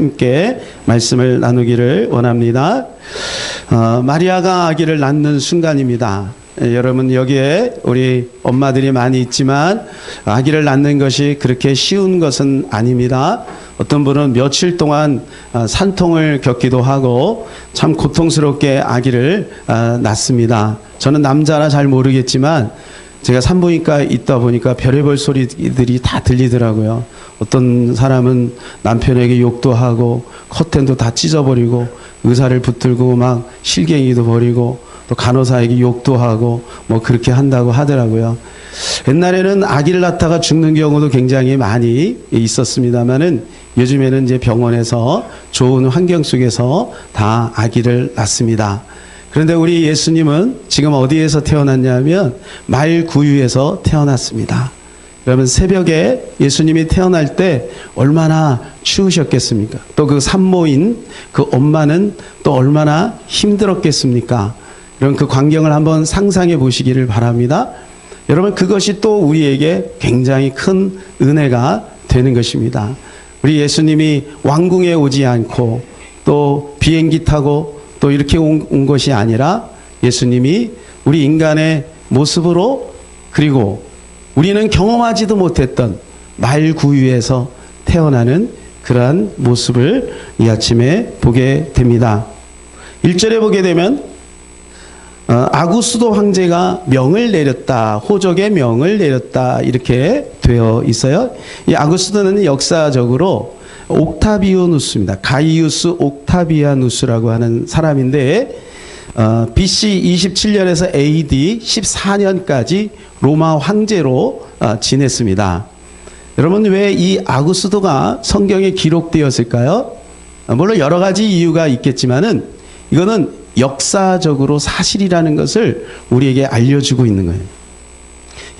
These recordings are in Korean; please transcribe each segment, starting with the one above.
함께 말씀을 나누기를 원합니다. 마리아가 아기를 낳는 순간입니다. 여러분, 여기에 우리 엄마들이 많이 있지만 아기를 낳는 것이 그렇게 쉬운 것은 아닙니다. 어떤 분은 며칠 동안 산통을 겪기도 하고 참 고통스럽게 아기를 낳습니다. 저는 남자라 잘 모르겠지만 제가 산부인과에 있다 보니까 별의별 소리들이 다 들리더라고요. 어떤 사람은 남편에게 욕도 하고 커튼도 다 찢어버리고 의사를 붙들고 막 실갱이도 버리고 또 간호사에게 욕도 하고 뭐 그렇게 한다고 하더라고요. 옛날에는 아기를 낳다가 죽는 경우도 굉장히 많이 있었습니다만은 요즘에는 이제 병원에서 좋은 환경 속에서 다 아기를 낳습니다. 그런데 우리 예수님은 지금 어디에서 태어났냐면 말구유에서 태어났습니다. 여러분, 새벽에 예수님이 태어날 때 얼마나 추우셨겠습니까? 또 그 산모인 그 엄마는 또 얼마나 힘들었겠습니까? 이런 그 광경을 한번 상상해 보시기를 바랍니다. 여러분, 그것이 또 우리에게 굉장히 큰 은혜가 되는 것입니다. 우리 예수님이 왕궁에 오지 않고 또 비행기 타고 또 이렇게 온 것이 아니라 예수님이 우리 인간의 모습으로, 그리고 우리는 경험하지도 못했던 말구유에서 태어나는 그러한 모습을 이 아침에 보게 됩니다. 1절에 보게 되면 아구스도 황제가 명을 내렸다, 호적의 명을 내렸다, 이렇게 되어 있어요. 이 아구스도는 역사적으로 옥타비아누스입니다. 가이우스 옥타비아누스라고 하는 사람인데 BC 27년에서 AD 14년까지 로마 황제로 지냈습니다. 여러분, 왜 이 아구스도가 성경에 기록되었을까요? 물론 여러 가지 이유가 있겠지만은 이거는 역사적으로 사실이라는 것을 우리에게 알려주고 있는 거예요.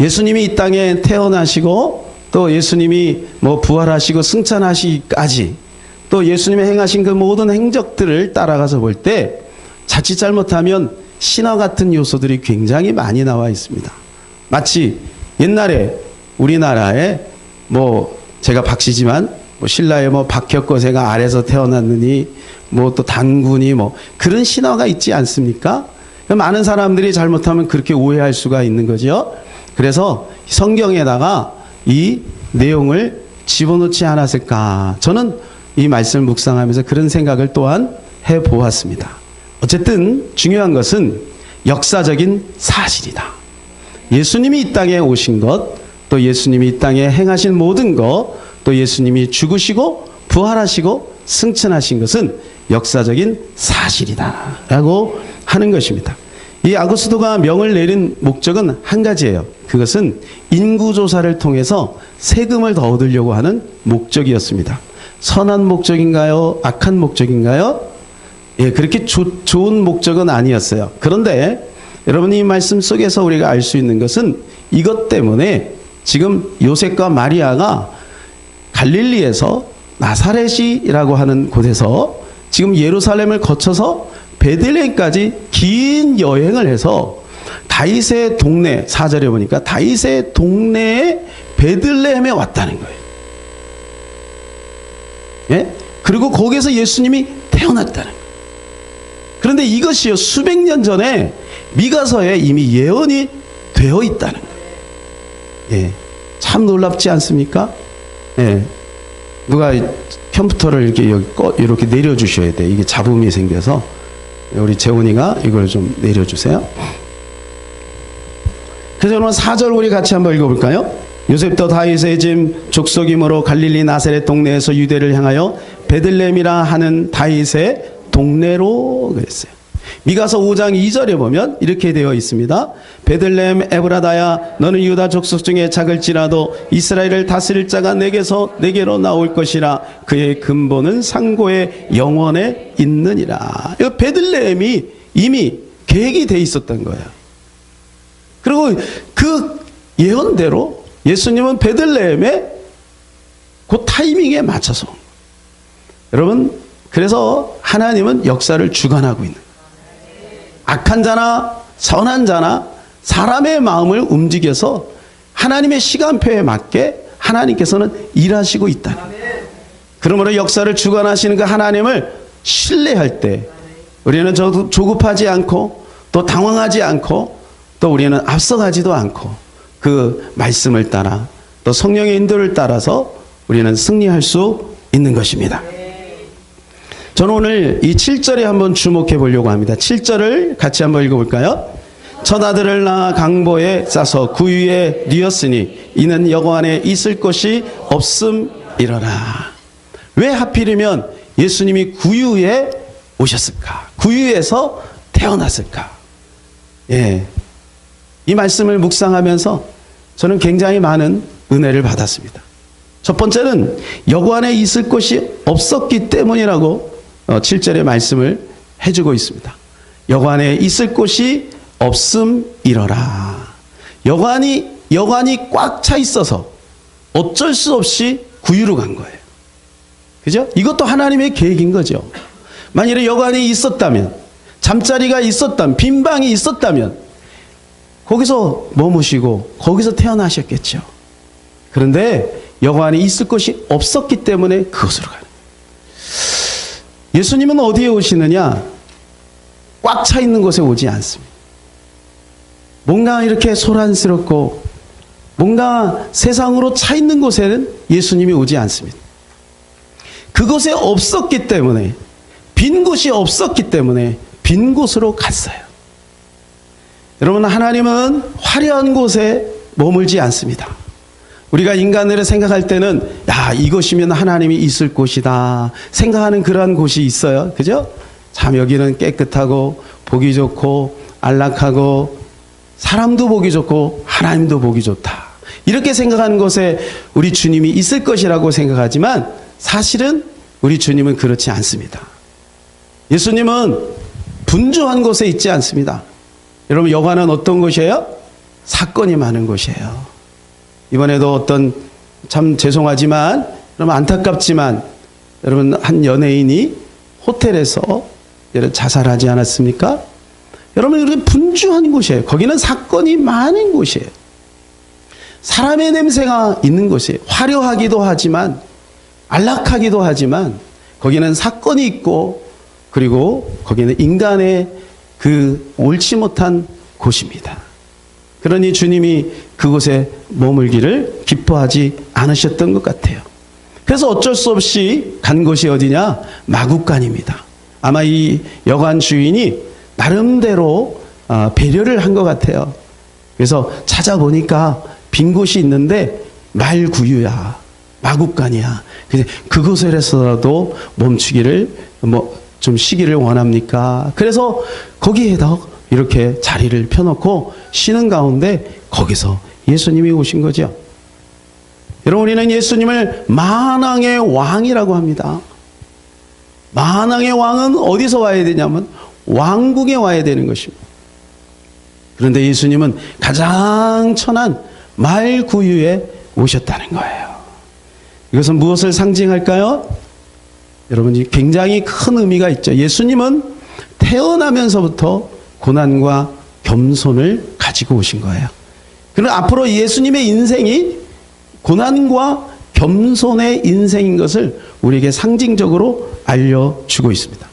예수님이 이 땅에 태어나시고 또 예수님이 뭐 부활하시고 승천하시기까지 또 예수님이 행하신 그 모든 행적들을 따라가서 볼 때 자칫 잘못하면 신화 같은 요소들이 굉장히 많이 나와 있습니다. 마치 옛날에 우리나라에 뭐 제가 박씨지만 뭐 신라에 뭐 박혁거세가 아래서 태어났느니 뭐 또 단군이 뭐 그런 신화가 있지 않습니까? 많은 사람들이 잘못하면 그렇게 오해할 수가 있는 거죠. 그래서 성경에다가 이 내용을 집어넣지 않았을까? 저는 이 말씀을 묵상하면서 그런 생각을 또한 해보았습니다. 어쨌든 중요한 것은 역사적인 사실이다. 예수님이 이 땅에 오신 것, 또 예수님이 이 땅에 행하신 모든 것, 또 예수님이 죽으시고 부활하시고 승천하신 것은 역사적인 사실이다 라고 하는 것입니다. 이 아구스도가 명을 내린 목적은 한 가지예요. 그것은 인구조사를 통해서 세금을 더 얻으려고 하는 목적이었습니다. 선한 목적인가요? 악한 목적인가요? 예, 그렇게 좋은 목적은 아니었어요. 그런데 여러분, 이 말씀 속에서 우리가 알 수 있는 것은 이것 때문에 지금 요셉과 마리아가 갈릴리에서 나사렛이라고 하는 곳에서 지금 예루살렘을 거쳐서 베들레헴까지 긴 여행을 해서 다윗의 동네, 4절에 보니까 다윗의 동네에 베들레헴에 왔다는 거예요. 예? 그리고 거기서 예수님이 태어났다는 거예요. 그런데 이것이요, 수백 년 전에 미가서에 이미 예언이 되어 있다는 거예요. 예. 참 놀랍지 않습니까? 예. 누가 컴퓨터를 이렇게 내려주셔야 돼. 이게 잡음이 생겨서. 우리 재훈이가 이걸 좀 내려주세요. 그래서 여러분, 4절 우리 같이 한번 읽어볼까요? 요셉도 다윗의 집 족속이므로 갈릴리 나사렛 동네에서 유대를 향하여 베들레헴이라 하는 다윗의 동네로 그랬어요. 미가서 5장 2절에 보면 이렇게 되어 있습니다. 베들레헴 에브라다야, 너는 유다 족속 중에 작을지라도 이스라엘을 다스릴 자가 내게로 나올 것이라. 그의 근본은 상고의 영원에 있느니라. 이 베들레헴이 이미 계획이 돼 있었던 거예요. 그리고 그 예언대로 예수님은 베들레헴에 그 타이밍에 맞춰서 온 거예요. 여러분, 그래서 하나님은 역사를 주관하고 있는 거예요. 악한 자나 선한 자나 사람의 마음을 움직여서 하나님의 시간표에 맞게 하나님께서는 일하시고 있다는 거예요. 그러므로 역사를 주관하시는 그 하나님을 신뢰할 때 우리는 조급하지 않고 또 당황하지 않고 또 우리는 앞서가지도 않고 그 말씀을 따라 또 성령의 인도를 따라서 우리는 승리할 수 있는 것입니다. 저는 오늘 이 7절에 한번 주목해 보려고 합니다. 7절을 같이 한번 읽어볼까요? 첫 아들을 낳아 강보에 싸서 구유에 뉘었으니 이는 여호와 안에 있을 곳이 없음이러라. 왜 하필이면 예수님이 구유에 오셨을까? 구유에서 태어났을까? 예, 이 말씀을 묵상하면서 저는 굉장히 많은 은혜를 받았습니다. 첫 번째는 여호와 안에 있을 곳이 없었기 때문이라고 7절의 말씀을 해주고 있습니다. 여호와 안에 있을 곳이 없음이러라. 여관이 꽉 차 있어서 어쩔 수 없이 구유로 간 거예요. 그죠? 이것도 하나님의 계획인 거죠. 만일에 여관이 있었다면, 잠자리가 있었다면, 빈 방이 있었다면 거기서 머무시고 거기서 태어나셨겠죠. 그런데 여관이 있을 곳이 없었기 때문에 그곳으로 가는 거예요. 예수님은 어디에 오시느냐? 꽉 차 있는 곳에 오지 않습니다. 뭔가 이렇게 소란스럽고 뭔가 세상으로 차 있는 곳에는 예수님이 오지 않습니다. 그곳에 없었기 때문에, 빈 곳이 없었기 때문에 빈 곳으로 갔어요. 여러분, 하나님은 화려한 곳에 머물지 않습니다. 우리가 인간으로 생각할 때는 야, 이곳이면 하나님이 있을 곳이다 생각하는 그러한 곳이 있어요. 그죠? 참 여기는 깨끗하고 보기 좋고 안락하고 사람도 보기 좋고 하나님도 보기 좋다. 이렇게 생각하는 곳에 우리 주님이 있을 것이라고 생각하지만 사실은 우리 주님은 그렇지 않습니다. 예수님은 분주한 곳에 있지 않습니다. 여러분, 여관은 어떤 곳이에요? 사건이 많은 곳이에요. 이번에도 어떤, 참 죄송하지만, 여러분 안타깝지만, 여러분 한 연예인이 호텔에서 자살하지 않았습니까? 여러분, 이렇게 분주한 곳이에요. 거기는 사건이 많은 곳이에요. 사람의 냄새가 있는 곳이에요. 화려하기도 하지만, 안락하기도 하지만, 거기는 사건이 있고, 그리고 거기는 인간의 그 옳지 못한 곳입니다. 그러니 주님이 그곳에 머물기를 기뻐하지 않으셨던 것 같아요. 그래서 어쩔 수 없이 간 곳이 어디냐? 마구간입니다. 아마 이 여관 주인이 나름대로 배려를 한 것 같아요. 그래서 찾아보니까 빈 곳이 있는데 말구유야, 마구간이야. 그곳에서라도 멈추기를 좀 쉬기를 원합니까? 그래서 거기에다 이렇게 자리를 펴놓고 쉬는 가운데 거기서 예수님이 오신 거죠. 여러분, 우리는 예수님을 만왕의 왕이라고 합니다. 만왕의 왕은 어디서 와야 되냐면 왕궁에 와야 되는 것입니다. 그런데 예수님은 가장 천한 말구유에 오셨다는 거예요. 이것은 무엇을 상징할까요? 여러분, 굉장히 큰 의미가 있죠. 예수님은 태어나면서부터 고난과 겸손을 가지고 오신 거예요. 그럼 앞으로 예수님의 인생이 고난과 겸손의 인생인 것을 우리에게 상징적으로 알려주고 있습니다.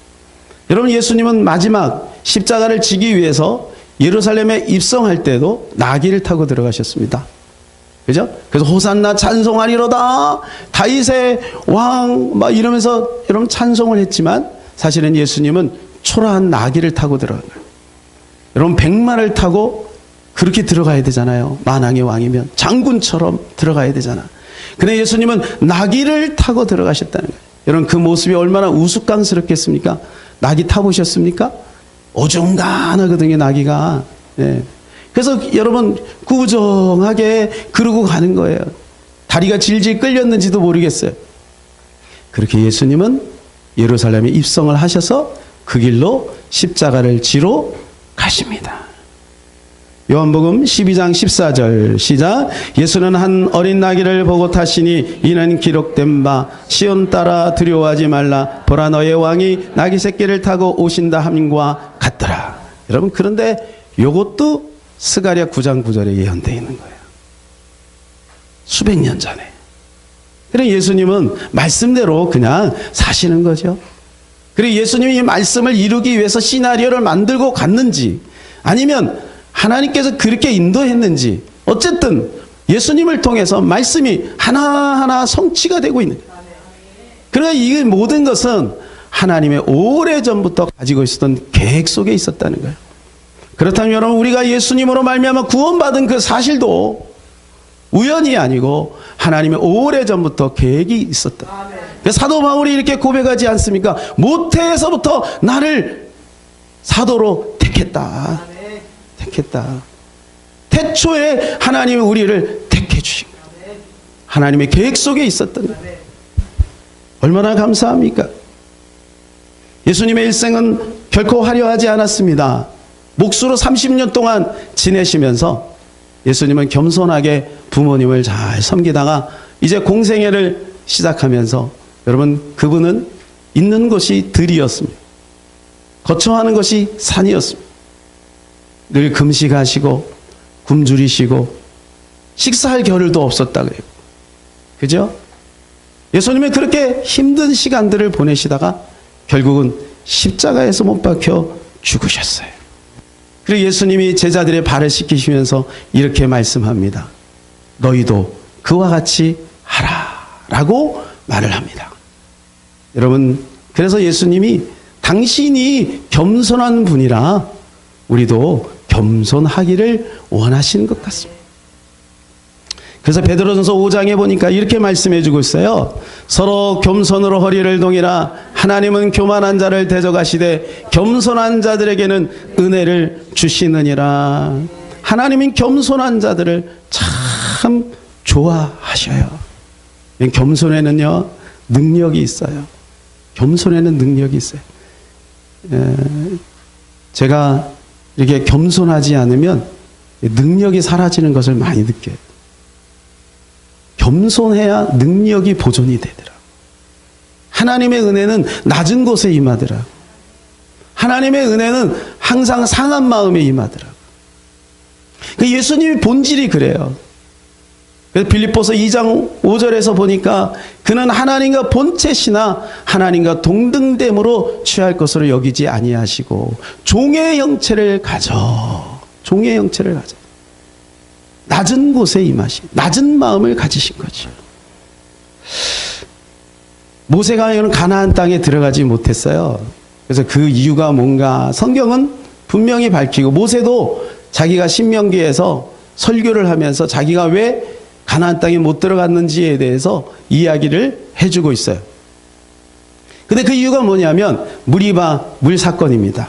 여러분, 예수님은 마지막 십자가를 지기 위해서 예루살렘에 입성할 때도 나귀를 타고 들어가셨습니다. 그죠? 그래서 호산나 찬송하리로다, 다윗의 왕 막 이러면서 여러분 찬송을 했지만 사실은 예수님은 초라한 나귀를 타고 들어간 거예요. 여러분, 백마를 타고 그렇게 들어가야 되잖아요. 만왕의 왕이면 장군처럼 들어가야 되잖아. 근데 예수님은 나귀를 타고 들어가셨다는 거예요. 여러분, 그 모습이 얼마나 우스꽝스럽겠습니까? 나귀 타보셨습니까? 어중간하거든요, 나귀가. 네. 그래서 여러분, 구부정하게 그러고 가는 거예요. 다리가 질질 끌렸는지도 모르겠어요. 그렇게 예수님은 예루살렘에 입성을 하셔서 그 길로 십자가를 지러 가십니다. 요한복음 12장 14절 시작. 예수는 한 어린 나귀를 보고 타시니 이는 기록된 바 시온 따라 두려워하지 말라 보라 너의 왕이 나귀 새끼를 타고 오신다 함과 같더라. 여러분, 그런데 요것도 스가랴 9장 9절에 예언되어 있는 거예요. 수백 년 전에 그래 예수님은 말씀대로 그냥 사시는 거죠. 그리고 예수님이 이 말씀을 이루기 위해서 시나리오를 만들고 갔는지 아니면 하나님께서 그렇게 인도했는지 어쨌든 예수님을 통해서 말씀이 하나하나 성취가 되고 있는 거예요. 그러나 이 모든 것은 하나님의 오래전부터 가지고 있었던 계획 속에 있었다는 거예요. 그렇다면 여러분 우리가 예수님으로 말미암아 구원받은 그 사실도 우연이 아니고 하나님의 오래전부터 계획이 있었다. 사도 바울이 이렇게 고백하지 않습니까? 모태에서부터 나를 사도로 택했다. 택했다. 태초에 하나님이 우리를 택해 주신 거예요. 하나님의 계획 속에 있었던 거예요. 얼마나 감사합니까? 예수님의 일생은 결코 화려하지 않았습니다. 몫으로 30년 동안 지내시면서 예수님은 겸손하게 부모님을 잘 섬기다가 이제 공생애를 시작하면서 여러분 그분은 있는 곳이 들이었습니다. 거처하는 것이 산이었습니다. 늘 금식하시고 굶주리시고 식사할 겨를도 없었다 그래요. 그죠? 예수님은 그렇게 힘든 시간들을 보내시다가 결국은 십자가에서 못 박혀 죽으셨어요. 그리고 예수님이 제자들의 발을 씻기시면서 이렇게 말씀합니다. 너희도 그와 같이 하라 라고 말을 합니다. 여러분 그래서 예수님이 당신이 겸손한 분이라 우리도 겸손하기를 원하시는 것 같습니다. 그래서 베드로전서 5장에 보니까 이렇게 말씀해 주고 있어요. 서로 겸손으로 허리를 동이라 하나님은 교만한 자를 대적하시되 겸손한 자들에게는 은혜를 주시느니라. 하나님은 겸손한 자들을 참 좋아하셔요. 겸손에는요 능력이 있어요. 겸손에는 능력이 있어요. 제가 이렇게 겸손하지 않으면 능력이 사라지는 것을 많이 느껴요. 겸손해야 능력이 보존이 되더라. 하나님의 은혜는 낮은 곳에 임하더라. 하나님의 은혜는 항상 상한 마음에 임하더라. 예수님의 본질이 그래요. 그래서 빌립보서 2장 5절에서 보니까 그는 하나님과 본체시나 하나님과 동등됨으로 취할 것으로 여기지 아니하시고 종의 형체를 가져 낮은 곳에 임하신 낮은 마음을 가지신 거죠. 모세가 가나안 땅에 들어가지 못했어요. 그래서 그 이유가 뭔가 성경은 분명히 밝히고 모세도 자기가 신명기에서 설교를 하면서 자기가 왜 가나안 땅에 못 들어갔는지에 대해서 이야기를 해주고 있어요. 근데 그 이유가 뭐냐면 무리바 물 사건입니다.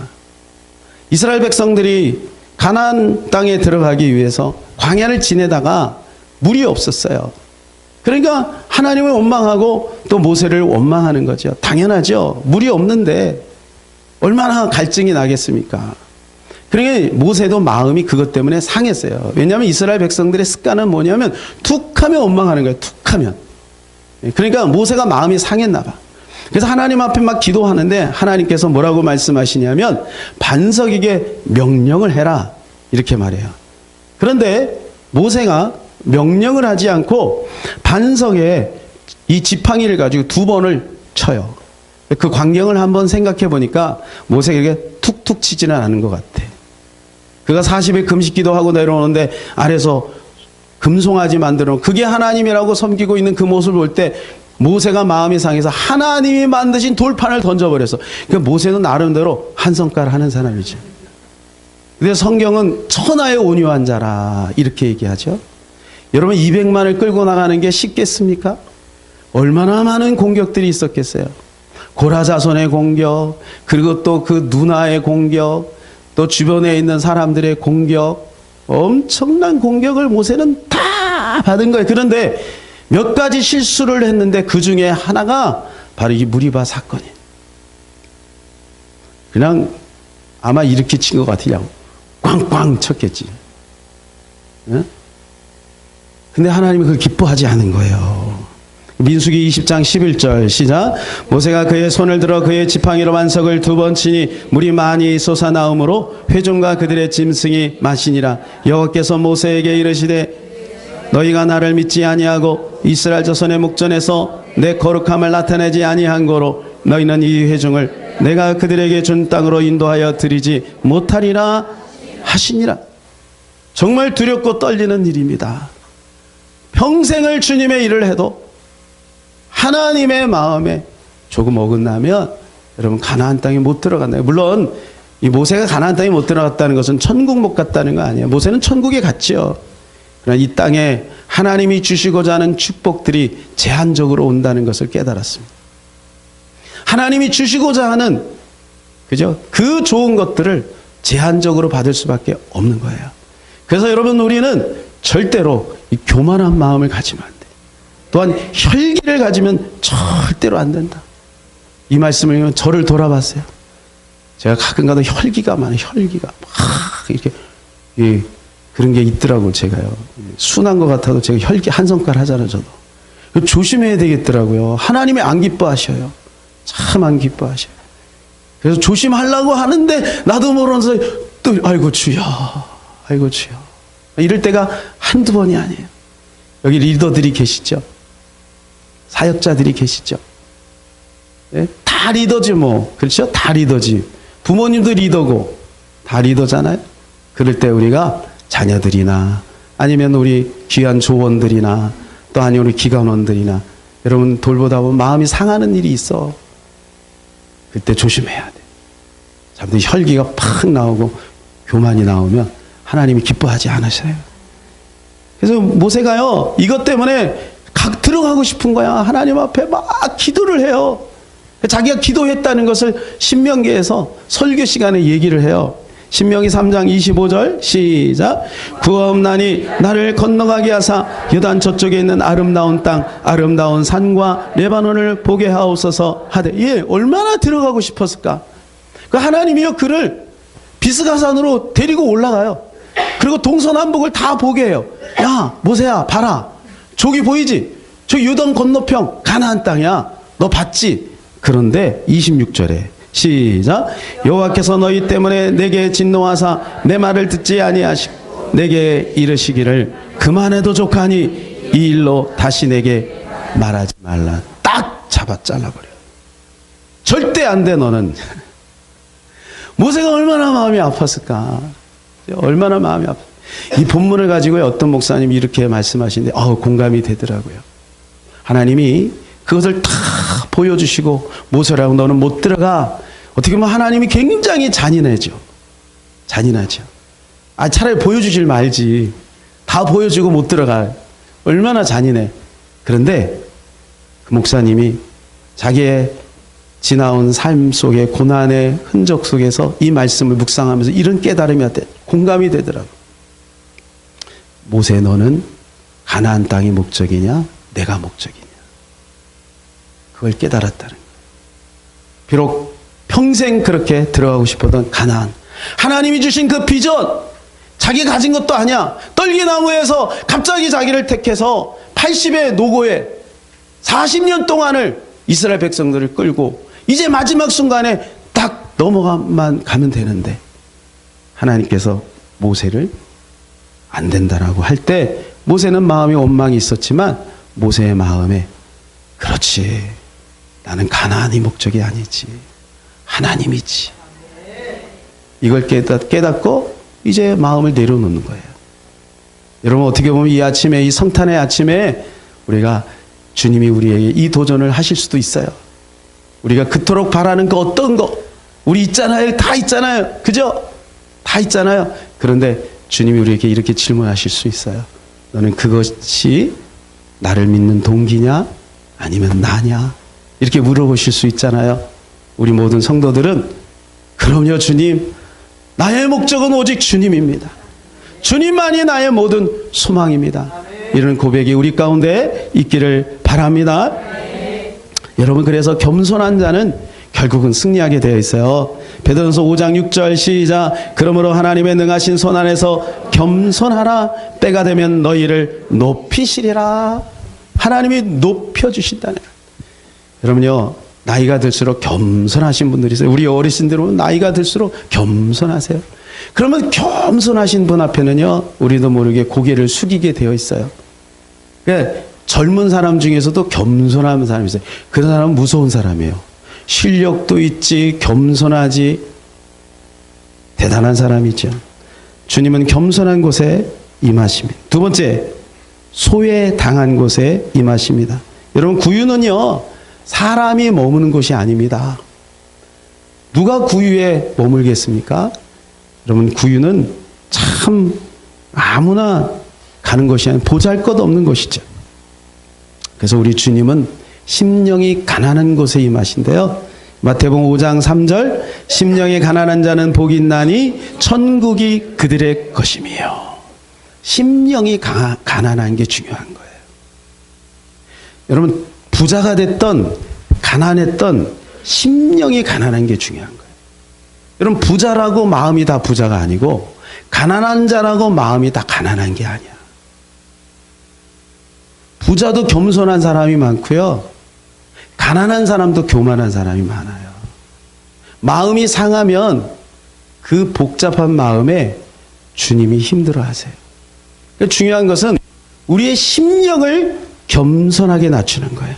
이스라엘 백성들이 가나안 땅에 들어가기 위해서 광야를 지내다가 물이 없었어요. 그러니까 하나님을 원망하고 또 모세를 원망하는 거죠. 당연하죠. 물이 없는데 얼마나 갈증이 나겠습니까? 그러니까 모세도 마음이 그것 때문에 상했어요. 왜냐하면 이스라엘 백성들의 습관은 뭐냐면 툭하면 원망하는 거예요. 툭하면. 그러니까 모세가 마음이 상했나 봐. 그래서 하나님 앞에 막 기도하는데 하나님께서 뭐라고 말씀하시냐면 반석에게 명령을 해라 이렇게 말해요. 그런데 모세가 명령을 하지 않고 반석에 이 지팡이를 가지고 2번을 쳐요. 그 광경을 한번 생각해 보니까 모세에게 툭툭 치지는 않은 것 같아. 그가 40일 금식 기도하고 내려오는데 아래서 금송아지 만들어 놓은 그게 하나님이라고 섬기고 있는 그 모습을 볼 때 모세가 마음이 상해서 하나님이 만드신 돌판을 던져버렸어. 그러니까 모세는 나름대로 한 성깔 하는 사람이죠. 근데 성경은 천하의 온유한 자라 이렇게 얘기하죠. 여러분 200만을 끌고 나가는 게 쉽겠습니까? 얼마나 많은 공격들이 있었겠어요. 고라자손의 공격, 그리고 또 그 누나의 공격, 또 주변에 있는 사람들의 공격, 엄청난 공격을 모세는 다 받은 거예요. 그런데 몇 가지 실수를 했는데 그 중에 하나가 바로 이 무리바 사건이에요. 그냥 아마 이렇게 친 것 같아요. 꽝꽝 쳤겠지. 네? 근데 하나님이 그걸 기뻐하지 않은 거예요. 민수기 20장 11절 시작. 모세가 그의 손을 들어 그의 지팡이로 반석을 2번 치니 물이 많이 솟아나오므로 회중과 그들의 짐승이 마시니라. 여호와께서 모세에게 이르시되 너희가 나를 믿지 아니하고 이스라엘 자손의 목전에서 내 거룩함을 나타내지 아니한 거로 너희는 이 회중을 내가 그들에게 준 땅으로 인도하여 드리지 못하리라 하시니라. 정말 두렵고 떨리는 일입니다. 평생을 주님의 일을 해도 하나님의 마음에 조금 어긋나면 여러분 가나안 땅에 못 들어간다. 물론 이 모세가 가나안 땅에 못 들어갔다는 것은 천국 못 갔다는 거 아니에요. 모세는 천국에 갔지요. 그러나 이 땅에 하나님이 주시고자 하는 축복들이 제한적으로 온다는 것을 깨달았습니다. 하나님이 주시고자 하는 그죠? 그 좋은 것들을 제한적으로 받을 수밖에 없는 거예요. 그래서 여러분 우리는 절대로 이 교만한 마음을 가지면 안 돼. 또한 혈기를 가지면 절대로 안 된다. 이 말씀을 읽으면 저를 돌아봤어요. 제가 가끔가다 혈기가 많아요. 혈기가 막 이렇게 그런 게 있더라고요. 제가요. 순한 것 같아도 제가 혈기 한 손가락 하잖아요. 저도. 조심해야 되겠더라고요. 하나님이 안 기뻐하셔요. 참 안 기뻐하셔요. 그래서 조심하려고 하는데 나도 모르면서 또 아이고 주여 아이고 주여 이럴 때가 한두 번이 아니에요. 여기 리더들이 계시죠. 사역자들이 계시죠. 네? 다 리더지 뭐. 그렇죠? 다 리더지. 부모님도 리더고 다 리더잖아요. 그럴 때 우리가 자녀들이나 아니면 우리 귀한 조원들이나 또 아니면 우리 기관원들이나 여러분 돌보다 보면 마음이 상하는 일이 있어. 그때 조심해야 돼. 잘못하면 혈기가 팍 나오고 교만이 나오면 하나님이 기뻐하지 않으셔요. 그래서 모세가요 이것 때문에 각 들어가고 싶은 거야. 하나님 앞에 막 기도를 해요. 자기가 기도했다는 것을 신명기에서 설교 시간에 얘기를 해요. 신명기 3장 25절 시작. 구하옵나니 나를 건너가게 하사 요단 저쪽에 있는 아름다운 땅 아름다운 산과 레바논을 보게 하옵소서 하되 예 얼마나 들어가고 싶었을까. 그 하나님이요 그를 비스가산으로 데리고 올라가요. 그리고 동서남북을 다 보게 해요. 야 모세야 봐라 저기 보이지? 저 요단 건너편 가나안 땅이야. 너 봤지? 그런데 26절에 시작. 여호와께서 너희 때문에 내게 진노하사 내 말을 듣지 아니하시고 내게 이르시기를 그만해도 족하니 이 일로 다시 내게 말하지 말라. 딱 잡아 잘라버려요. 절대 안 돼 너는. 모세가 얼마나 마음이 아팠을까. 얼마나 마음이 아팠을까. 이 본문을 가지고 어떤 목사님이 이렇게 말씀하시는데 공감이 되더라고요. 하나님이 그것을 다 보여주시고 모세라고 너는 못 들어가. 어떻게 보면 하나님이 굉장히 잔인하죠. 잔인하죠. 차라리 보여주질 말지. 다 보여주고 못 들어가. 얼마나 잔인해. 그런데 그 목사님이 자기의 지나온 삶 속의 고난의 흔적 속에서 이 말씀을 묵상하면서 이런 깨달음이 왔대. 공감이 되더라고. 모세 너는 가나안 땅이 목적이냐 내가 목적이냐. 그걸 깨달았다는 거예요. 비록 평생 그렇게 들어가고 싶었던 가나안. 하나님이 주신 그 비전. 자기 가진 것도 아니야. 떨기나무에서 갑자기 자기를 택해서 80의 노고에 40년 동안을 이스라엘 백성들을 끌고 이제 마지막 순간에 딱 넘어가만 가면 되는데 하나님께서 모세를 안 된다라고 할 때 모세는 마음에 원망이 있었지만 모세의 마음에 그렇지 나는 가나안이 목적이 아니지 하나님이지 이걸 깨닫고 이제 마음을 내려놓는 거예요. 여러분 어떻게 보면 이 아침에 이 성탄의 아침에 우리가 주님이 우리에게 이 도전을 하실 수도 있어요. 우리가 그토록 바라는 거 어떤 거 우리 있잖아요. 다 있잖아요. 그죠? 다 있잖아요. 그런데 주님이 우리에게 이렇게 질문하실 수 있어요. 너는 그것이 나를 믿는 동기냐 아니면 나냐 이렇게 물어보실 수 있잖아요. 우리 모든 성도들은 그럼요 주님 나의 목적은 오직 주님입니다. 주님만이 나의 모든 소망입니다. 이런 고백이 우리 가운데 있기를 바랍니다. 여러분 그래서 겸손한 자는 결국은 승리하게 되어 있어요. 베드로전서 5장 6절 시작. 그러므로 하나님의 능하신 손 안에서 겸손하라. 때가 되면 너희를 높이시리라. 하나님이 높여주신다는 거예요. 여러분요 나이가 들수록 겸손하신 분들이 있어요. 우리 어르신들은 나이가 들수록 겸손하세요. 그러면 겸손하신 분 앞에는요 우리도 모르게 고개를 숙이게 되어 있어요. 그러니까 젊은 사람 중에서도 겸손한 사람이 있어요. 그런 사람은 무서운 사람이에요. 실력도 있지, 겸손하지, 대단한 사람이죠. 주님은 겸손한 곳에 임하십니다. 두 번째, 소외당한 곳에 임하십니다. 여러분, 구유는요, 사람이 머무는 곳이 아닙니다. 누가 구유에 머물겠습니까? 여러분, 구유는 참 아무나 가는 것이 아니라 보잘것없는 곳이죠. 그래서 우리 주님은 심령이 가난한 곳에 임하신데요. 마태복음 5장 3절, 심령이 가난한 자는 복이 있나니 천국이 그들의 것임이요. 심령이 가난한 게 중요한 거예요. 여러분, 부자가 됐던 가난했던 심령이 가난한 게 중요한 거예요. 여러분, 부자라고 마음이 다 부자가 아니고 가난한 자라고 마음이 다 가난한 게 아니야. 부자도 겸손한 사람이 많고요. 가난한 사람도 교만한 사람이 많아요. 마음이 상하면 그 복잡한 마음에 주님이 힘들어하세요. 중요한 것은 우리의 심령을 겸손하게 낮추는 거예요.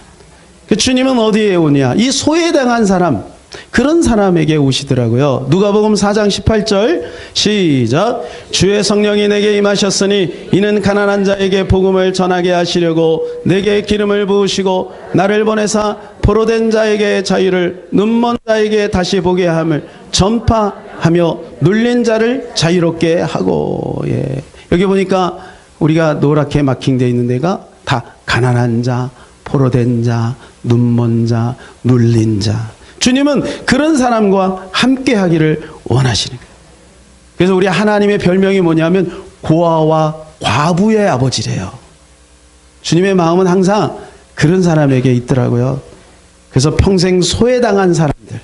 주님은 어디에 오냐? 이 소외당한 사람, 그런 사람에게 오시더라고요. 누가복음 4장 18절 시작. 주의 성령이 내게 임하셨으니 이는 가난한 자에게 복음을 전하게 하시려고 내게 기름을 부으시고 나를 보내사 포로된 자에게 자유를, 눈먼 자에게 다시 보게 함을 전파하며 눌린 자를 자유롭게 하고. 예. 여기 보니까 우리가 노랗게 마킹되어 있는 데가 다 가난한 자, 포로된 자, 눈먼 자, 눌린 자. 주님은 그런 사람과 함께 하기를 원하시는 거예요. 그래서 우리 하나님의 별명이 뭐냐면 고아와 과부의 아버지래요. 주님의 마음은 항상 그런 사람에게 있더라고요. 그래서 평생 소외당한 사람들,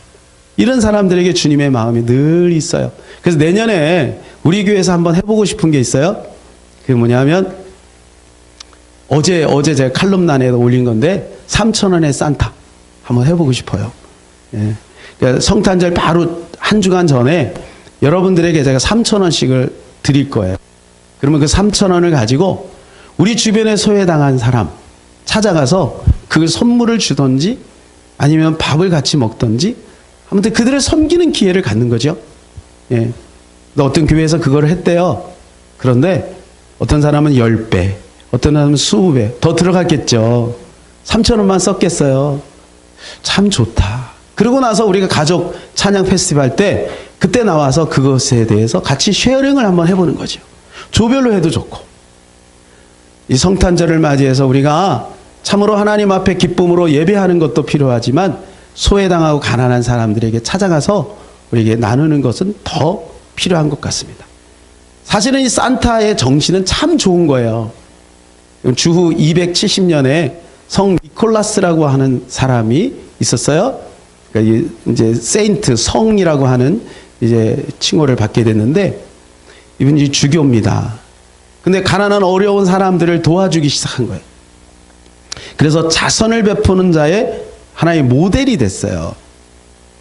이런 사람들에게 주님의 마음이 늘 있어요. 그래서 내년에 우리 교회에서 한번 해보고 싶은 게 있어요. 그게 뭐냐면 어제 제가 칼럼란에 올린 건데 3,000원의 산타 한번 해보고 싶어요. 예. 그러니까 성탄절 바로 한 주간 전에 여러분들에게 제가 3,000원씩을 드릴 거예요. 그러면 그 3,000원을 가지고 우리 주변에 소외당한 사람 찾아가서 그 선물을 주던지 아니면 밥을 같이 먹던지 아무튼 그들을 섬기는 기회를 갖는 거죠. 예. 어떤 교회에서 그걸 했대요. 그런데 어떤 사람은 10배, 어떤 사람은 20배 더 들어갔겠죠. 3,000원만 썼겠어요. 참 좋다. 그러고 나서 우리가 가족 찬양 페스티벌 때 그때 나와서 그것에 대해서 같이 쉐어링을 한번 해보는 거죠. 조별로 해도 좋고. 이 성탄절을 맞이해서 우리가 참으로 하나님 앞에 기쁨으로 예배하는 것도 필요하지만 소외당하고 가난한 사람들에게 찾아가서 우리에게 나누는 것은 더 필요한 것 같습니다. 사실은 이 산타의 정신은 참 좋은 거예요. 주후 270년에 성 니콜라스라고 하는 사람이 있었어요. 그러니까 이제 세인트 성이라고 하는 이제 칭호를 받게 됐는데 이분이 주교입니다. 근데 가난한 어려운 사람들을 도와주기 시작한 거예요. 그래서 자선을 베푸는 자의 하나의 모델이 됐어요.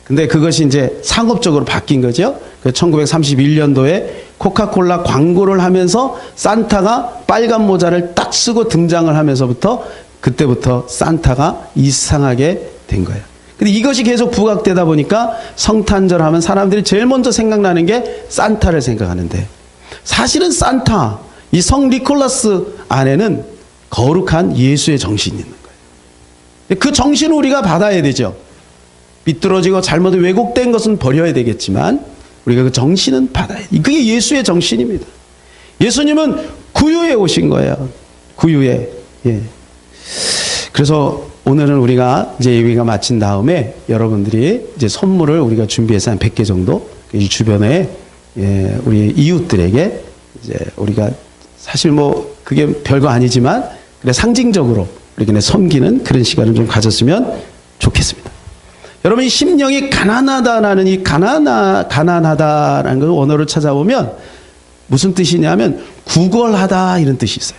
근데 그것이 이제 상업적으로 바뀐 거죠. 1931년도에 코카콜라 광고를 하면서 산타가 빨간 모자를 딱 쓰고 등장을 하면서부터 그때부터 산타가 이상하게 된 거예요. 근데 이것이 계속 부각되다 보니까 성탄절 하면 사람들이 제일 먼저 생각나는 게 산타를 생각하는데 사실은 산타, 이 성 니콜라스 안에는 거룩한 예수의 정신이 있는 거예요. 그 정신을 우리가 받아야 되죠. 비뚤어지고 잘못 왜곡된 것은 버려야 되겠지만 우리가 그 정신은 받아야 돼. 그게 예수의 정신입니다. 예수님은 구유에 오신 거예요. 구유에. 예. 그래서 오늘은 우리가 이제 예배가 마친 다음에 여러분들이 이제 선물을 우리가 준비해서 한 100개 정도 이 주변에 예, 우리 이웃들에게 이제 우리가 사실 뭐 그게 별거 아니지만 그래 상징적으로 우리가 섬기는 그런 시간을 좀 가졌으면 좋겠습니다. 여러분 이 심령이 가난하다라는 이 가난하다라는 걸 원어로 찾아보면 무슨 뜻이냐면 구걸하다 이런 뜻이 있어요.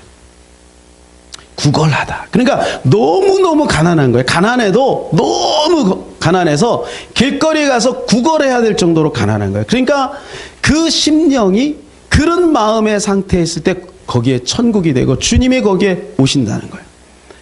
구걸하다. 그러니까 너무너무 가난한 거예요. 가난해도 너무 가난해서 길거리에 가서 구걸해야 될 정도로 가난한 거예요. 그러니까 그 심령이 그런 마음의 상태에 있을 때 거기에 천국이 되고 주님이 거기에 오신다는 거예요.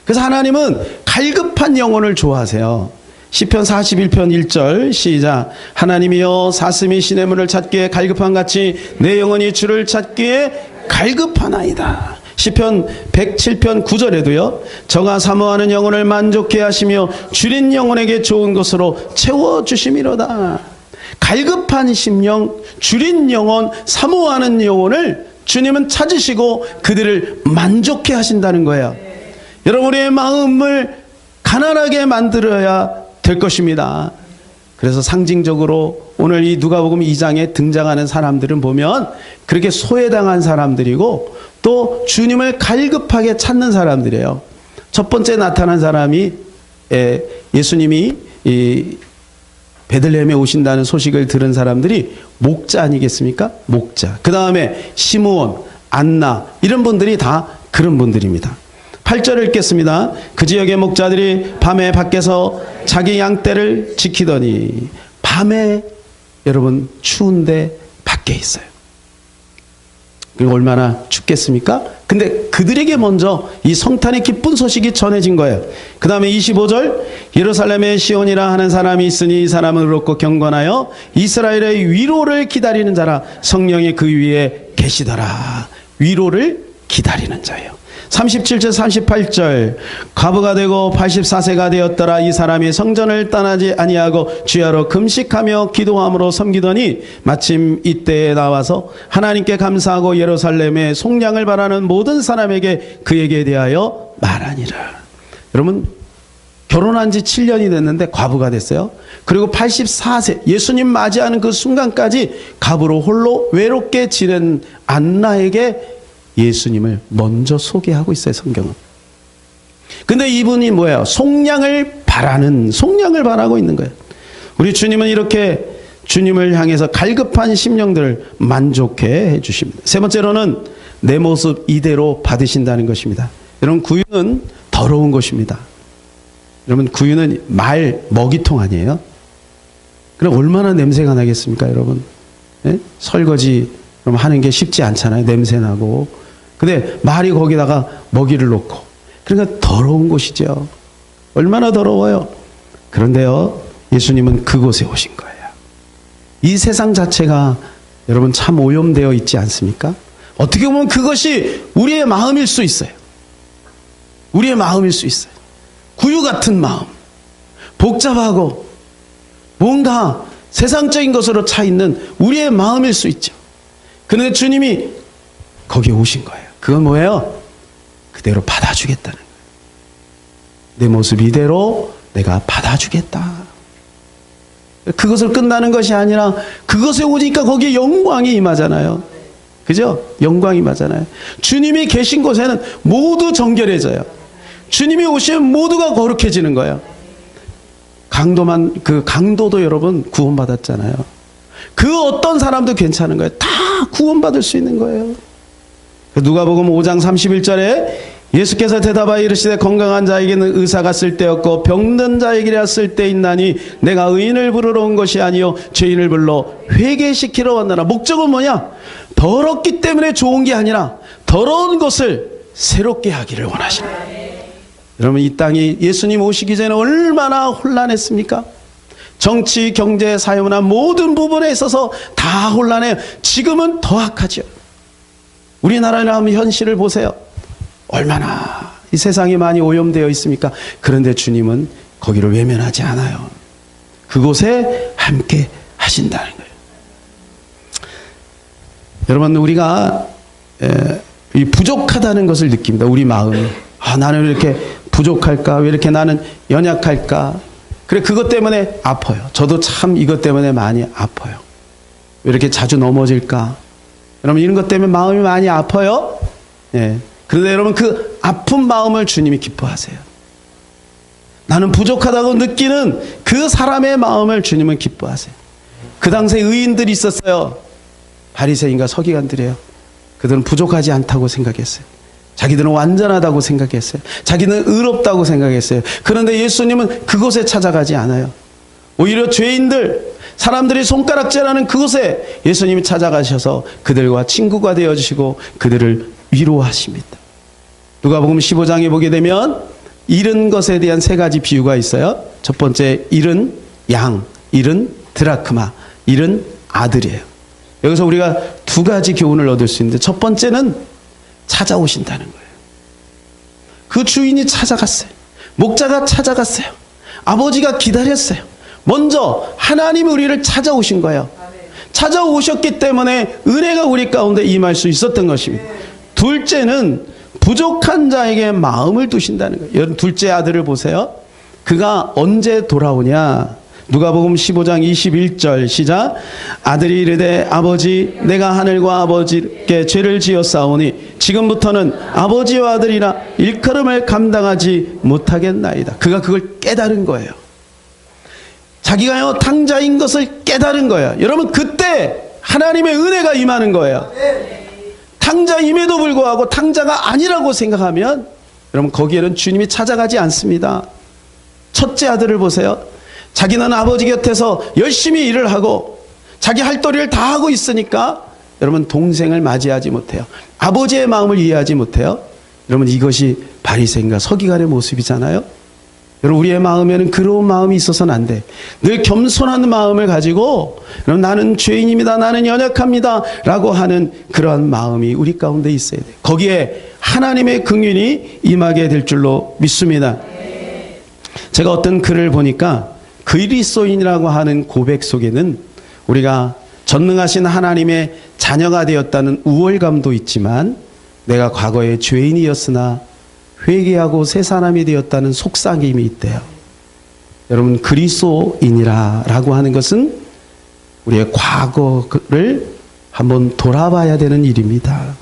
그래서 하나님은 갈급한 영혼을 좋아하세요. 시편 41편 1절 시작. 하나님이여 사슴이 시냇물을 찾기에 갈급한 같이 내 영혼이 주를 찾기에 갈급하나이다. 시편 107편 9절에도요. 저가 사모하는 영혼을 만족해 하시며 줄인 영혼에게 좋은 것으로 채워주심이로다. 갈급한 심령, 줄인 영혼, 사모하는 영혼을 주님은 찾으시고 그들을 만족해 하신다는 거예요. 여러분의 마음을 가난하게 만들어야 될 것입니다. 그래서 상징적으로 오늘 이 누가복음 2장에 등장하는 사람들은 보면 그렇게 소외당한 사람들이고 또 주님을 갈급하게 찾는 사람들이에요. 첫 번째 나타난 사람이 예수님이 이 베들레헴에 오신다는 소식을 들은 사람들이 목자 아니겠습니까? 목자. 그 다음에 시므온, 안나 이런 분들이 다 그런 분들입니다. 8절을 읽겠습니다. 그 지역의 목자들이 밤에 밖에서 자기 양떼를 지키더니 밤에 여러분 추운데 밖에 있어요. 그리고 얼마나 춥겠습니까? 근데 그들에게 먼저 이 성탄의 기쁜 소식이 전해진 거예요. 그 다음에 25절 예루살렘에 시온이라 하는 사람이 있으니 이 사람은 의롭고 경건하여 이스라엘의 위로를 기다리는 자라. 성령이 그 위에 계시더라. 위로를 기다리는 자예요. 37절 38절 과부가 되고 84세가 되었더라. 이 사람이 성전을 떠나지 아니하고 주야로 금식하며 기도함으로 섬기더니 마침 이때에 나와서 하나님께 감사하고 예루살렘에 속량을 바라는 모든 사람에게 그에게 대하여 말하니라. 여러분 결혼한 지 7년이 됐는데 과부가 됐어요. 그리고 84세 예수님 맞이하는 그 순간까지 과부로 홀로 외롭게 지낸 안나에게 예수님을 먼저 소개하고 있어요, 성경은. 근데 이분이 뭐예요? 속량을 바라고 있는 거예요. 우리 주님은 이렇게 주님을 향해서 갈급한 심령들을 만족해 해 주십니다. 세 번째로는 내 모습 이대로 받으신다는 것입니다. 여러분, 구유는 더러운 것입니다. 여러분, 구유는 말 먹이통 아니에요? 그럼 얼마나 냄새가 나겠습니까, 여러분? 네? 설거지 하는 게 쉽지 않잖아요. 냄새 나고. 근데 말이 거기다가 먹이를 놓고. 그러니까 더러운 곳이죠. 얼마나 더러워요. 그런데요, 예수님은 그곳에 오신 거예요. 이 세상 자체가 여러분 참 오염되어 있지 않습니까? 어떻게 보면 그것이 우리의 마음일 수 있어요. 우리의 마음일 수 있어요. 구유 같은 마음. 복잡하고 뭔가 세상적인 것으로 차 있는 우리의 마음일 수 있죠. 그런데 주님이 거기에 오신 거예요. 그건 뭐예요? 그대로 받아주겠다는 거예요. 내 모습 이대로 내가 받아주겠다. 그것을 끝나는 것이 아니라 그것에 오니까 거기에 영광이 임하잖아요. 그죠? 영광이 임하잖아요. 주님이 계신 곳에는 모두 정결해져요. 주님이 오시면 모두가 거룩해지는 거예요. 강도도 여러분 구원받았잖아요. 그 어떤 사람도 괜찮은 거예요. 다 구원받을 수 있는 거예요. 누가복음 5장 31절에 예수께서 대답하여 이르시되 건강한 자에게는 의사가 쓸데없고 병든 자에게라 쓸데있나니 내가 의인을 부르러 온 것이 아니요 죄인을 불러 회개시키러 왔느라. 목적은 뭐냐? 더럽기 때문에 좋은 게 아니라 더러운 것을 새롭게 하기를 원하십니다. 여러분, 이 땅이 예수님 오시기 전에 얼마나 혼란했습니까? 정치, 경제, 사회문화 모든 부분에 있어서 다 혼란해요. 지금은 더 악하죠. 우리나라에 나오면 현실을 보세요. 얼마나 이 세상이 많이 오염되어 있습니까? 그런데 주님은 거기를 외면하지 않아요. 그곳에 함께 하신다는 거예요. 여러분, 우리가 이 부족하다는 것을 느낍니다. 우리 마음이. 나는 왜 이렇게 부족할까? 왜 이렇게 나는 연약할까? 그래, 그것 때문에 아파요. 저도 참 이것 때문에 많이 아파요. 왜 이렇게 자주 넘어질까? 여러분, 이런 것 때문에 마음이 많이 아파요. 예. 그런데 여러분, 그 아픈 마음을 주님이 기뻐하세요. 나는 부족하다고 느끼는 그 사람의 마음을 주님은 기뻐하세요. 그 당시에 의인들이 있었어요. 바리새인과 서기관들이에요. 그들은 부족하지 않다고 생각했어요. 자기들은 완전하다고 생각했어요. 자기는 의롭다고 생각했어요. 그런데 예수님은 그곳에 찾아가지 않아요. 오히려 죄인들, 사람들이 손가락질하는 그곳에 예수님이 찾아가셔서 그들과 친구가 되어주시고 그들을 위로하십니다. 누가복음 15장에 보게 되면 잃은 것에 대한 세 가지 비유가 있어요. 첫 번째, 잃은 양, 잃은 드라크마, 잃은 아들이에요. 여기서 우리가 두 가지 교훈을 얻을 수 있는데, 첫 번째는 찾아오신다는 거예요. 그 주인이 찾아갔어요. 목자가 찾아갔어요. 아버지가 기다렸어요. 먼저 하나님이 우리를 찾아오신 거예요. 찾아오셨기 때문에 은혜가 우리 가운데 임할 수 있었던 것입니다. 둘째는 부족한 자에게 마음을 두신다는 거예요. 여러분, 둘째 아들을 보세요. 그가 언제 돌아오냐? 누가복음 15장 21절 시작. 아들이 이르되 아버지, 내가 하늘과 아버지께 죄를 지었사오니 지금부터는 아버지와 아들이라 일컬음을 감당하지 못하겠나이다. 그가 그걸 깨달은 거예요. 자기가요 탕자인 것을 깨달은 거예요. 여러분, 그때 하나님의 은혜가 임하는 거예요. 탕자임에도 불구하고 탕자가 아니라고 생각하면 여러분, 거기에는 주님이 찾아가지 않습니다. 첫째 아들을 보세요. 자기는 아버지 곁에서 열심히 일을 하고 자기 할 도리를 다 하고 있으니까 여러분, 동생을 맞이하지 못해요. 아버지의 마음을 이해하지 못해요. 여러분, 이것이 바리새인과 서기관의 모습이잖아요. 여러분, 우리의 마음에는 그런 마음이 있어서는 안 돼. 늘 겸손한 마음을 가지고 여러분, 나는 죄인입니다, 나는 연약합니다 라고 하는 그러한 마음이 우리 가운데 있어야 돼. 거기에 하나님의 긍휼이 임하게 될 줄로 믿습니다. 제가 어떤 글을 보니까 그리스도인이라고 하는 고백 속에는 우리가 전능하신 하나님의 자녀가 되었다는 우월감도 있지만, 내가 과거에 죄인이었으나 회개하고 새 사람이 되었다는 속삭임이 있대요. 여러분, 그리스도인이라고 하는 것은 우리의 과거를 한번 돌아봐야 되는 일입니다.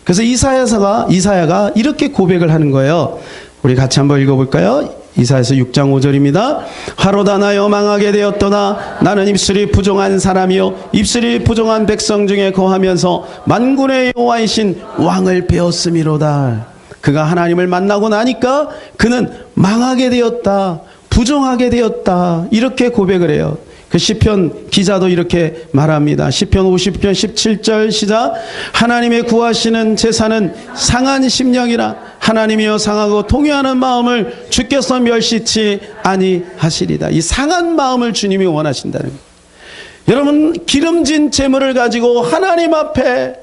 그래서 이사야가 이렇게 고백을 하는 거예요. 우리 같이 한번 읽어볼까요? 이사야서 6장 5절입니다. 화로다 나여 망하게 되었도다. 나는 입술이 부정한 사람이요 입술이 부정한 백성 중에 거하면서 만군의 여호와이신 왕을 배웠음이로다. 그가 하나님을 만나고 나니까 그는 망하게 되었다, 부정하게 되었다, 이렇게 고백을 해요. 그 시편 기자도 이렇게 말합니다. 시편 50편 17절 시작. 하나님의 구하시는 제사는 상한 심령이라. 하나님이여 상하고 통회하는 마음을 주께서 멸시치 아니하시리다. 이 상한 마음을 주님이 원하신다는 거예요. 여러분, 기름진 제물을 가지고 하나님 앞에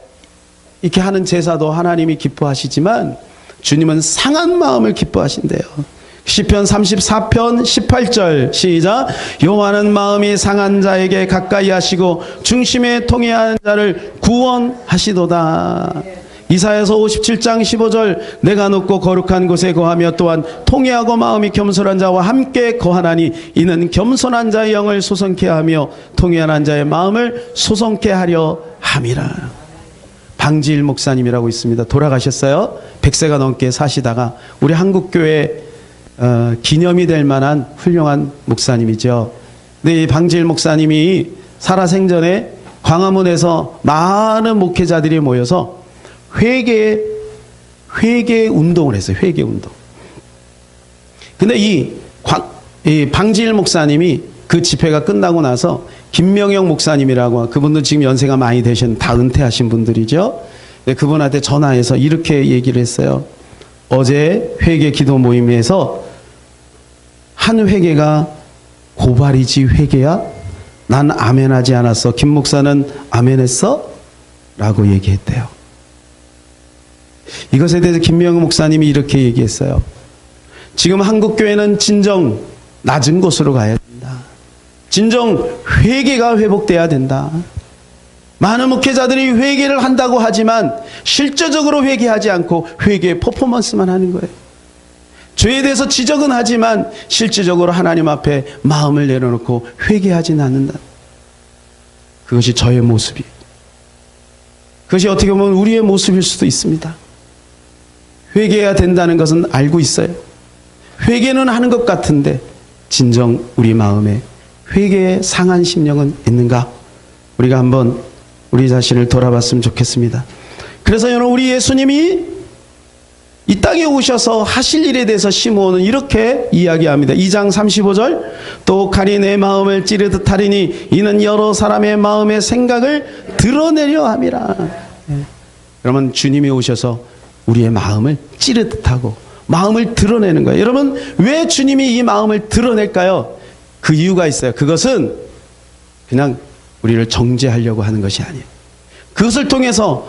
이렇게 하는 제사도 하나님이 기뻐하시지만 주님은 상한 마음을 기뻐하신대요. 시편 34편 18절 시작. 여호와는 마음이 상한 자에게 가까이 하시고 중심에 통회하는 자를 구원하시도다. 이사야서 57장 15절. 내가 높고 거룩한 곳에 거하며 또한 통회하고 마음이 겸손한 자와 함께 거하나니 이는 겸손한 자의 영을 소성케 하며 통회한 자의 마음을 소성케 하려 함이라. 방지일 목사님이라고 있습니다. 돌아가셨어요. 100세가 넘게 사시다가 우리 한국교회 기념이 될 만한 훌륭한 목사님이죠. 근데 이 방지일 목사님이 살아생전에 광화문에서 많은 목회자들이 모여서 회개 운동을 했어요. 회개 운동. 근데 이 방지일 목사님이 그 집회가 끝나고 나서 김명영 목사님이라고, 그분도 지금 연세가 많이 되신, 다 은퇴하신 분들이죠. 그분한테 전화해서 이렇게 얘기를 했어요. 어제 회개 기도 모임에서 한 회개가 고발이지 회개야? 난 아멘하지 않았어. 김 목사는 아멘했어? 라고 얘기했대요. 이것에 대해서 김명우 목사님이 이렇게 얘기했어요. 지금 한국교회는 진정 낮은 곳으로 가야 된다. 진정 회개가 회복돼야 된다. 많은 목회자들이 회개를 한다고 하지만 실제적으로 회개하지 않고 회개의 퍼포먼스만 하는 거예요. 죄에 대해서 지적은 하지만 실질적으로 하나님 앞에 마음을 내려놓고 회개하지는 않는다. 그것이 저의 모습이에요. 그것이 어떻게 보면 우리의 모습일 수도 있습니다. 회개해야 된다는 것은 알고 있어요. 회개는 하는 것 같은데 진정 우리 마음에 회개의 상한 심령은 있는가? 우리가 한번 우리 자신을 돌아봤으면 좋겠습니다. 그래서 여러분, 우리 예수님이 이 땅에 오셔서 하실 일에 대해서 시므온은 이렇게 이야기합니다. 2장 35절. 또 칼이 내 마음을 찌르듯 하리니 이는 여러 사람의 마음의 생각을 드러내려 함이라. 여러분, 주님이 오셔서 우리의 마음을 찌르듯 하고 마음을 드러내는 거예요. 여러분, 왜 주님이 이 마음을 드러낼까요? 그 이유가 있어요. 그것은 그냥 우리를 정죄하려고 하는 것이 아니에요. 그것을 통해서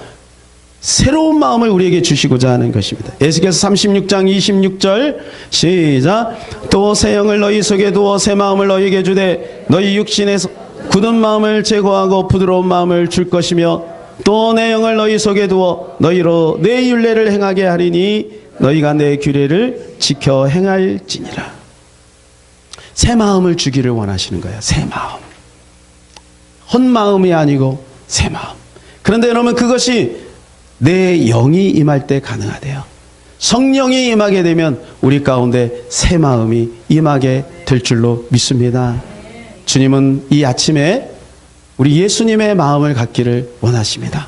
새로운 마음을 우리에게 주시고자 하는 것입니다. 에스겔서 36장 26절 시작. 또 새 영을 너희 속에 두어 새 마음을 너희에게 주되 너희 육신에서 굳은 마음을 제거하고 부드러운 마음을 줄 것이며 또 내 영을 너희 속에 두어 너희로 내 율례를 행하게 하리니 너희가 내 규례를 지켜 행할지니라. 새 마음을 주기를 원하시는 거예요. 새 마음. 헛 마음이 아니고 새 마음. 그런데 여러분, 그것이 내 영이 임할 때 가능하대요. 성령이 임하게 되면 우리 가운데 새 마음이 임하게 될 줄로 믿습니다. 주님은 이 아침에 우리 예수님의 마음을 갖기를 원하십니다.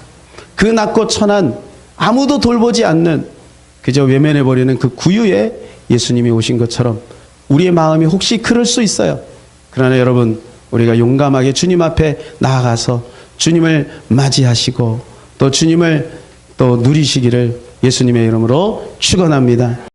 그 낮고 천한 아무도 돌보지 않는 그저 외면해버리는 그 구유에 예수님이 오신 것처럼 우리의 마음이 혹시 그럴 수 있어요. 그러나 여러분, 우리가 용감하게 주님 앞에 나아가서 주님을 맞이하시고 또 주님을 또 누리시기를 예수님의 이름으로 축원합니다.